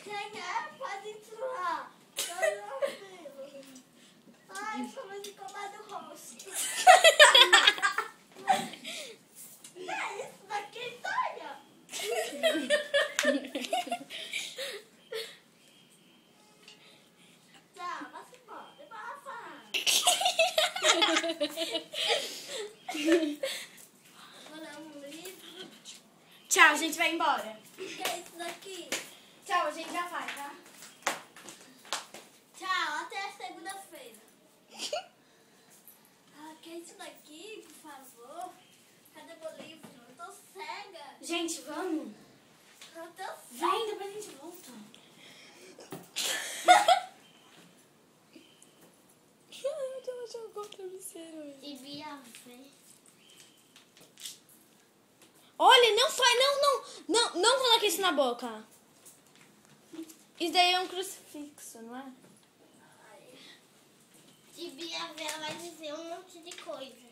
Quem é? Pode entrar. Ai, só vai incomodar do rosto. É isso daqui, Tonha? Tchau, vai-se embora. Vou ler um livro. Tchau, a gente vai embora. O que é isso daqui? Tchau, a gente já vai, tá? Tchau, até segunda-feira. O que é isso daqui, por favor? Cadê meu livro? Eu tô cega. Gente, vamos. Eu tô cega. Vem, depois a gente volta. Eu tô achando qual travesseiro. Devia ver. Olha, não faz, não coloque isso na boca. Isso daí é um crucifixo, não é? Devia ver, ela vai dizer um monte de coisa.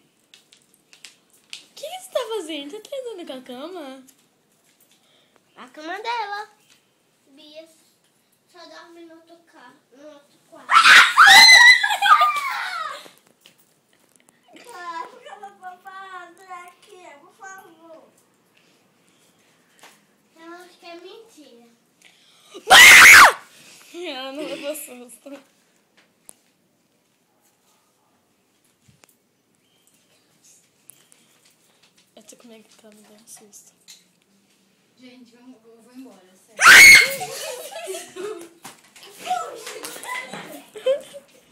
O que você tá fazendo? Tá transando com a cama? A cama dela. Bia só dorme no outro quarto. Por que eu vou fazer aqui? Por favor. Eu acho que é mentira. Ela não levou susto. Eu tô com medo que ela me dê um susto. Gente, eu vou embora, sério.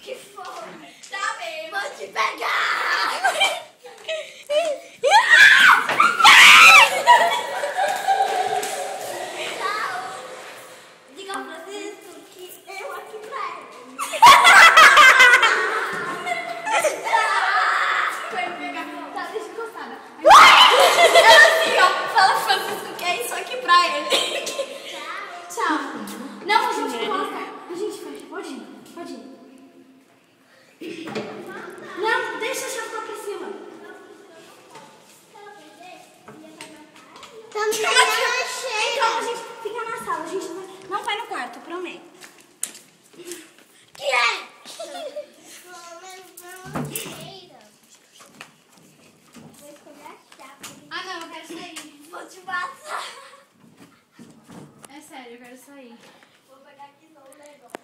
Que fome! Tá bem, vou te pegar! Tchau! Diga ao Francisco que eu aqui pra ele. Vai me pegar. Tá, deixa encostada. Ela assim, ó, fala Francisco que é isso aqui pra ele. Tchau! Não, a gente encosta. A gente fecha. Pode ir, pode ir. Não, deixa a chave lá pra cima. Tá me Então pegando cheio! a gente fica na sala, a gente não vai no quarto, eu prometo. Que é? Vou escolher a chave. Ah, não, eu quero sair. Vou te matar. É sério, eu quero sair. Vou pegar aqui no negócio.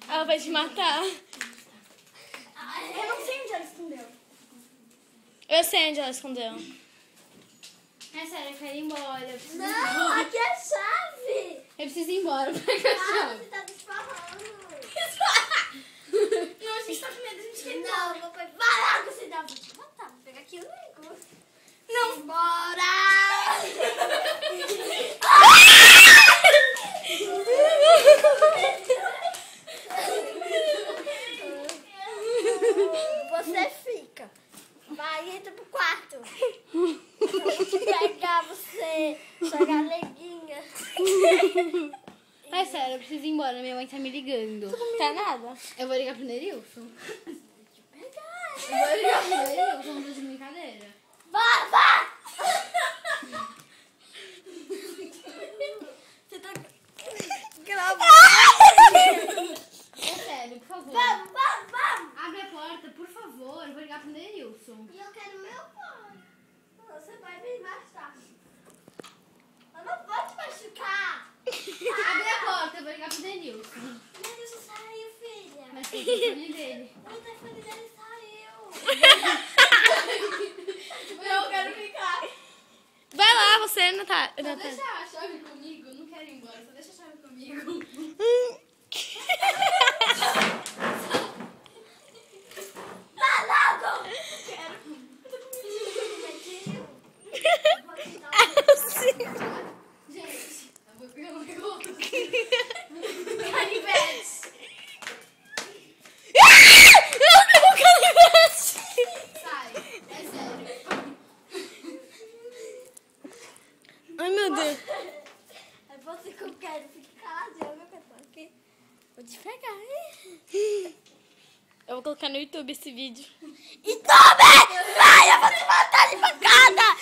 Ela vai te matar. Eu não sei onde ela escondeu. Eu sei onde ela escondeu. É sério, eu quero ir embora. Eu preciso, Não, aqui é chave. eu preciso ir embora. Pega a Ah, chave. você tá desfarrando. Não, a gente tá com medo, a gente quer ir Não, eu vou pegar. Vai lá, você dá. Vou te matar. Vou pegar aqui o negócio. Não. Bora! Você fica. Vai, entra pro quarto. Eu vou te pegar você, sua galeguinha. É sério, eu preciso ir embora. Minha mãe tá me ligando. Tá nada? Eu vou ligar pro Nerilson. Pegar. Eu vou ligar pro Nerilson, não tô de brincadeira. Vai, vai! Você tá gravando? É sério, por favor. Vamos, vamos, vamos! Abre a porta, por favor. Eu vou ligar pro Nerilson. E eu quero meu pai. Você vai me machucar. Eu não vou te machucar. Abre a porta, eu vou ligar pro Nerilson. Ele já saiu, filha. Mas tem o telefone dele. O telefone dele saiu. Eu quero ficar. Vai lá, você não tá. Só Não tá. deixa a chave comigo. Eu não quero ir embora. Só deixa a chave comigo. Vai logo! Quero. Eu tô com medinho. Eu vou te dar Gente, eu vou pegar um negócio. canivete. Eu não canivete! Sai, é sério. Ai, meu Deus. É você que eu quero ficar. Eu tô aqui. Vou te pegar, hein? Eu vou colocar no YouTube esse vídeo. E tome! Vai, eu vou te matar de facada!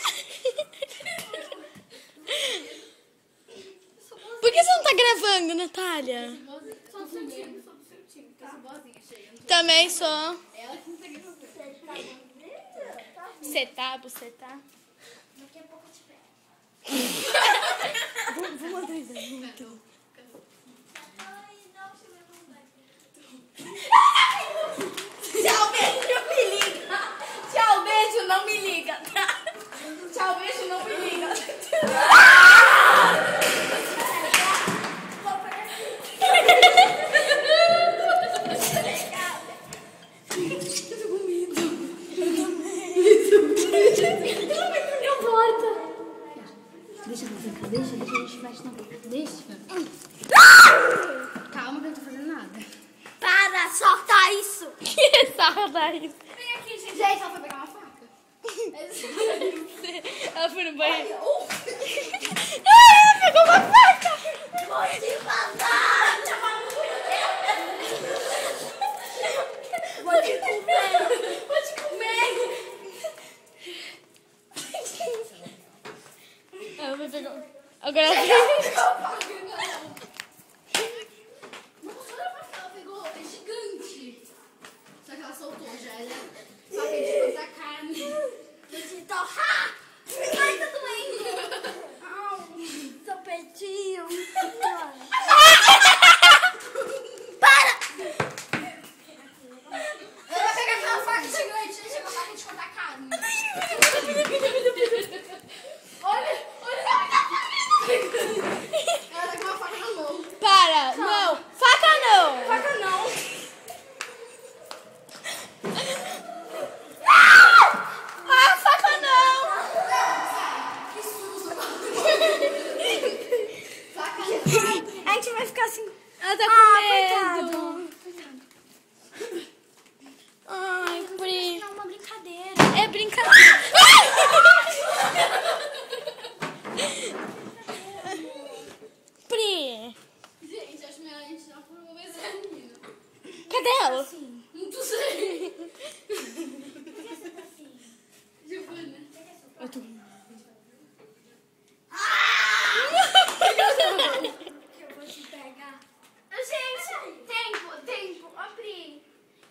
Por que você não tá gravando, Natália? Sou do seu time, tá? Eu sou boazinha, cheia. Também sou. Ela que não tá gravando. Você tá, você tá. Daqui a pouco eu te pego. Vou mandar isso aí. Ai, não, você vai mandar. Tchau, beijo, não me liga. Tchau, beijo, não me liga, tá? Tchau, beijo, não me liga. Deixa a gente bate na boca. Deixa. Calma que eu não tô fazendo nada. Para, solta isso. Que saudade. Vem aqui, gente. Gente, ela foi pegar uma faca. Ela foi no banheiro. Ai, ela pegou uma faca. Vou te matar. Vou te comer. Vou te comer. Ela vai pegar. Agora ela Nossa, olha pra cá, ela pegou. É gigante. Só que ela soltou já. Ela faca de cortar carne. Vou te torrar. Ai, tá doendo. Au, seu peitinho. Para. Ela vai pegar aquela faca gigante. Chega a faca de cortar carne. Olha. Ela tá com uma faca na mão. Para! Não! Faca não! Faca não. Ah, faca não! Que susto. Faca A gente vai ficar assim. Ela tá com medo. Ai, Pri. É uma brincadeira. É brincadeira. Pri, Gente, acho melhor a gente tirar por uma vez a menina. cadê ela? Não sei. Giovana. Eu vou te pegar. Gente, tempo. Ó, Pri.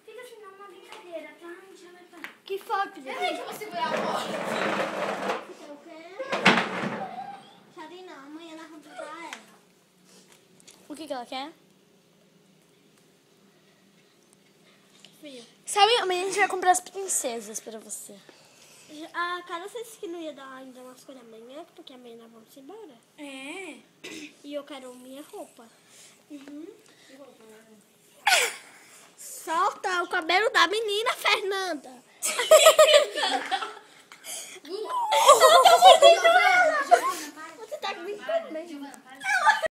Fica assim, é uma brincadeira, tá? A gente já vai parar. Que foto, Eu nem que eu vou segurar a bola. Eu quero. Sarina, amanhã nós vamos pegar ela. O que ela quer? Frio. Sabe, amanhã a gente vai comprar as princesas pra você. A cara disse que não ia dar ainda umas coisas amanhã, porque amanhã nós vamos embora. É. E eu quero minha roupa. Solta o cabelo da menina, Fernanda. Giovana, Você tá brincando mesmo. Giovana, para.